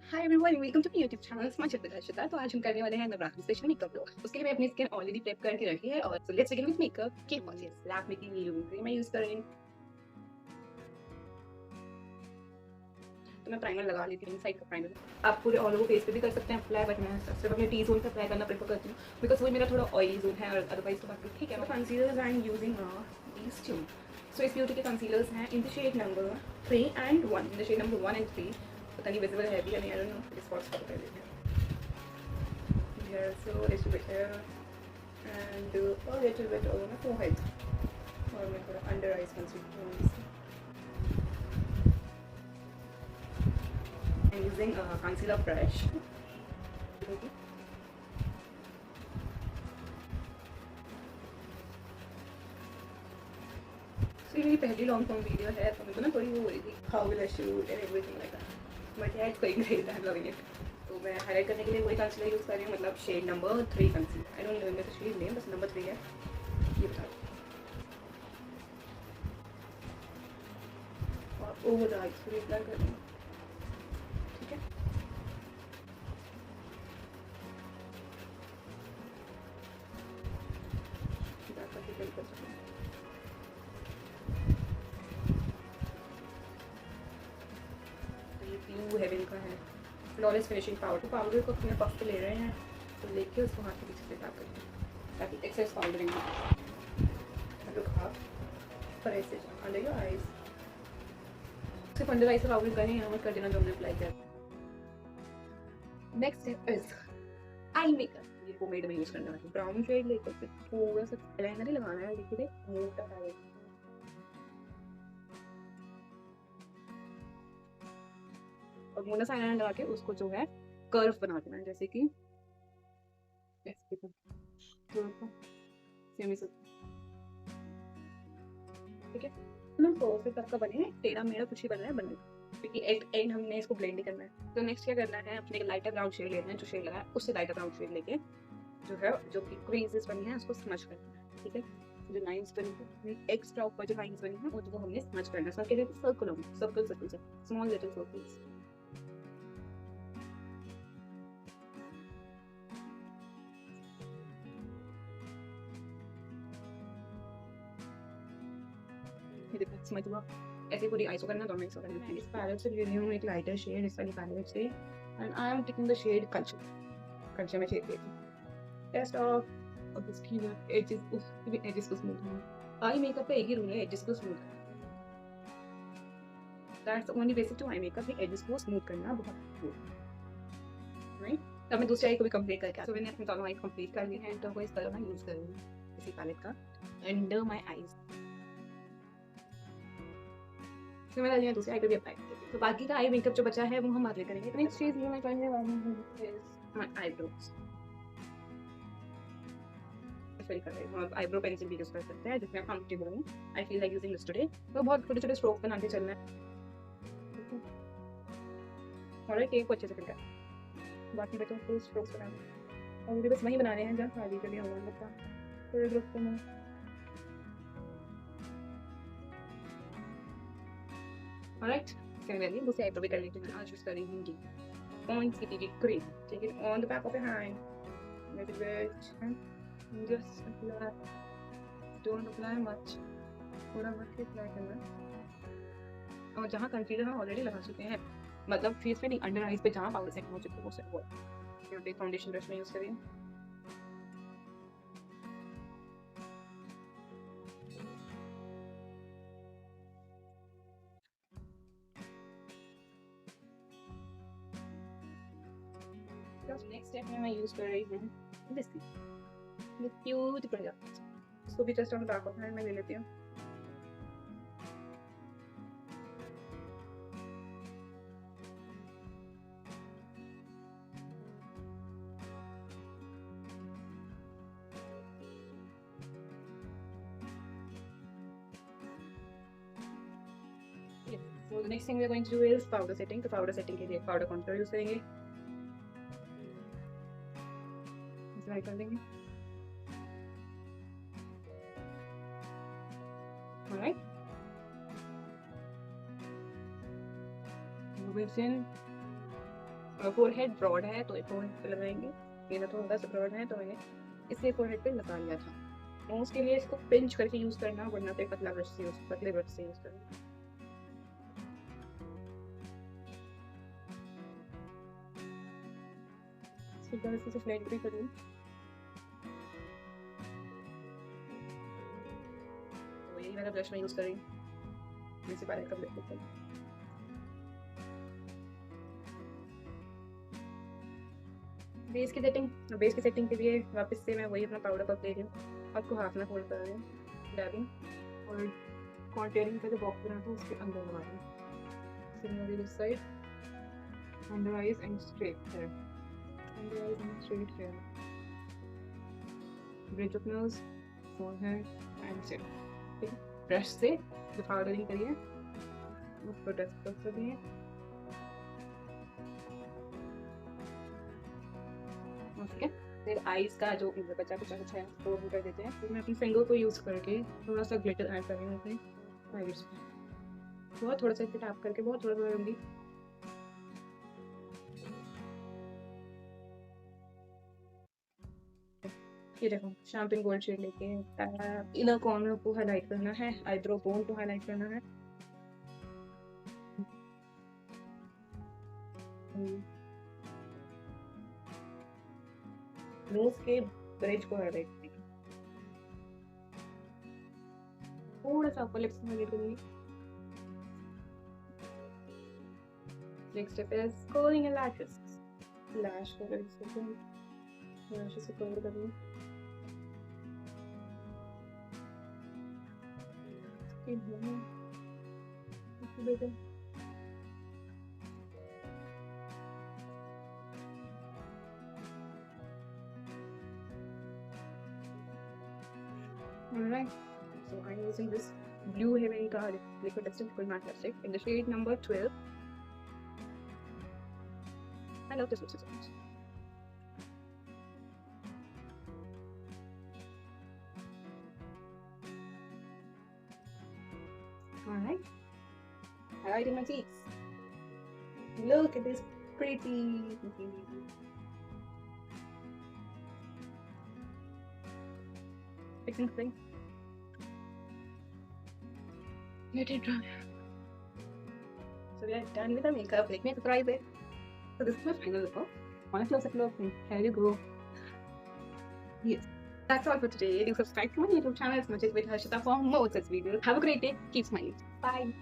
Hi everyone, welcome to my YouTube channel smart Chitrakala. तो आज हम करने वाले हैं नवरात्रि स्पेशल मेकअप लुक। उसके लिए मैं अपनी स्किन ऑलरेडी प्रेप करके रखी है और so let's begin with makeup के प्रोसेस। लैब मेकिंग यूज मैं यूज कर रही हूँ, तो मैं प्राइमर लगा लेती हूँ, साइड का प्राइमर। आप पूरे ऑल ओवर फेस पे भी कर सकते हैं अप्लाई, बट मैं सिर्फ अपने टी जोन पे अप्लाई करना प्रेफर करती हूँ बिकॉज वो मेरा थोड़ा ऑयली जोन है, और अदरवाइज तो बाकी ठीक है। Concealers I am using these two. So इस ब्यूटी के कंसीलर्स हैं in the shade number 3 and 1। In the shade number 1 and 3 पता नहीं विजिबल है भी या नहीं, I don't know. Spots cover कर लेते हैं here, so a little bit here and a little bit over my forehead or my under eyes concealer. I'm using a concealer brush. Okay. So ये मेरी पहली लॉन्ग फॉर्म वीडियो है, तो मेरे को ना थोड़ी वो हो रही थी, how will I shoot and everything like that, but yeah, it's going great. I'm loving it. तो मैं हाईलाइट करने के लिए वही कंसीलर यूज़ कर रही हूँ, मतलब shade number 3 concealer. I don't remember the shade name, बस नंबर 3 है, ये बता दो। और ओवर द आइज पूरी अप्लाई कर रही हूँ, ठीक है। कर सकते हैं। ये ब्लू हेवन का है फ्लॉलेस फिनिशिंग पाउडर। पाउडर को अपने पफ पे ले रहे हैं, तो लेके उसको हाथ के पीछे से टैप करते हैं ताकि एक्सेस पाउडरिंग लुक हाफ पर ऐसे अंडर योर आईज। सिर्फ अंडर आईज से पाउडर करें, यहाँ मत कर देना जो हमने अप्लाई किया। Next step is eye makeup. ये पोमेड में यूज करने वाली ब्राउन शेड लेकर फिर थोड़ा सा आईलाइनर ही लगाना है, देखिए मोटा है। और मोटा सा आईलाइनर लगा के उसको जो है कर्व बना देना है, जैसे कि ठीक है ना। तो फिर तक का बने टेढ़ा मेढ़ा कुछ ही बनना है बनने, क्योंकि एट एंड हमने इसको ब्लेंड ही करना है। तो नेक्स्ट क्या करना है, अपने लाइटर ब्राउन शेड लेना है, जो शेड लगा है उससे लाइटर ब्राउन शेड लेके जो है जो कि क्रीजेस बनी है उसको स्मच करना है, ठीक है। जो लाइंस बनी है एक्स्ट्रा ऊपर जो लाइंस बनी है वो हमने स्मच करना है। सर्कल सर्कल सर्कल से स्मॉल लिटिल सर्कल्स। ये देखो स्मच हुआ। ऐसे पूरी आईज को करना, दोनों आईज को करना है। इस पैलेट से ले रही हूँ एक लाइटर शेड, इस वाली पैलेट से, and I am taking the shade culture. Culture में शेड लेती हूँ। टेस्ट ऑफ इसकी एजेस, उसकी भी एजेस को स्मूथ होना। आई मेकअप पे एक ही रूल है, एजेस को स्मूथ करना। That's only basic to eye makeup, edges को स्मूथ करना बहुत राइट। तब मैं दूसरी आई को भी कंप्लीट करके, तो मैंने अपनी दोनों आई कंप्लीट कर ली है, तो वो इस कलर में यूज कर रही हूँ इसी पैलेट का अंडर माय आईज। फिर मैं डाली दूसरी आई पे भी अप्लाई करेंगे, तो बाकी का आई मेकअप जो बचा है वो हम बाद में करेंगे। तो नेक्स्ट चीज मैं करने वाली हूँ इज माय आईब्रोज। फिल कर रही हूँ, आईब्रो पेंसिल भी यूज कर सकते हैं जिसमें कंफर्टेबल हूँ। I feel like using this today. तो बहुत छोटे छोटे स्ट्रोक्स बना के चलना है, और एक को अच्छे से फिल कर, बाकी बच्चों को स्ट्रोक्स बनाने और मुझे बस वही बनाने हैं जहाँ शादी के लिए हुआ बता थोड़े ग्रुप को मैं। ऑलराइट, सिमिलरली दूसरी आईब्रो भी कर लेती हूँ। आज यूज कर रही हूँ पॉइंट्स की टिकट cream, take it on the back of your hand, let it wait, just apply, don't apply much, थोड़ा मत अप्लाई करना। और जहाँ कंसीलर हम ऑलरेडी लगा चुके हैं, मतलब फेस पे नहीं, अंडर आईज पे जहाँ पाउडर सेट हो चुके हैं वो सेट हुआ। फिर फाउंडेशन ब्रश में यूज करिए। नेक्स्ट स्टेप में मैं यूज कर रही हूँ दिस क्यूट प्रोडक्ट, इसको भी just on back of hand में ले लेती हूँ। So the next thing we are going to do is powder setting. तो powder setting के लिए powder contour यूज करेंगे, अप्लाई कर देंगे। Alright, move it in forehead broad है तो फोरहेड पे लगाएंगे, मेरा थोड़ा सा ब्रॉड है तो मैंने इसलिए फोरहेड पे लगा लिया था। नोज के लिए इसको पिंच करके यूज करना, वरना तो पतले ब्रश से यूज करना। से फ्लेट भी करूँ तो यही वाला ब्रश मैं यूज कर रही हूँ, इसी बारे का ब्लैक है। बेस की सेटिंग के लिए वापस से मैं वही अपना पाउडर पफ ले रही हूँ, आपको हाथ में फोल्ड कर रही हूँ डैबिंग, और कॉन्टेनिंग का जो बॉक्स बना था उसके अंदर लगा रही हूँ। Similarly this side, under eyes and straight hair, under eyes and straight hair, bridge of nose, forehead and सिर। ठीक है, ब्रश से जो पाउडरिंग करिए उसको डस्ट कर दिए। ओके, फिर आईज का जो बचा कुछ है वो भी कर देते हैं। फिर मैं अपनी फिंगर को यूज करके थोड़ा सा ग्लिटर ऐड कर रही हूँ अपने आईज पे, बहुत थोड़ा सा इसे टैप करके बहुत थोड़ा थोड़ा लूंगी। ये देखो शैम्पेन गोल्ड शेड लेके इनर कॉर्नर को हाईलाइट करना है, आईब्रो बोन को हाईलाइट करना है, नोज के ब्रिज को हाईलाइट करेंगे, थोड़ा सा अपर लिप्स में हाईलाइट करेंगे। Next step is curling lashes, lash को लैशेस को कवर करेंगे। Alright, so I'm using this blue Heaven card liquid full matte lipstick in the shade number 12. I love this lipstick so much. Alright, highlighting my cheeks. Look at this pretty. Fixing thing. Let it dry. So we are done with the makeup. Let me surprise it. So this is my final look. On a close-up look. Here you go. Yes. That's all for today. Do subscribe to my YouTube channel. It's Magic with Harshita for more such videos. Have a great day. Keep smiling. Bye.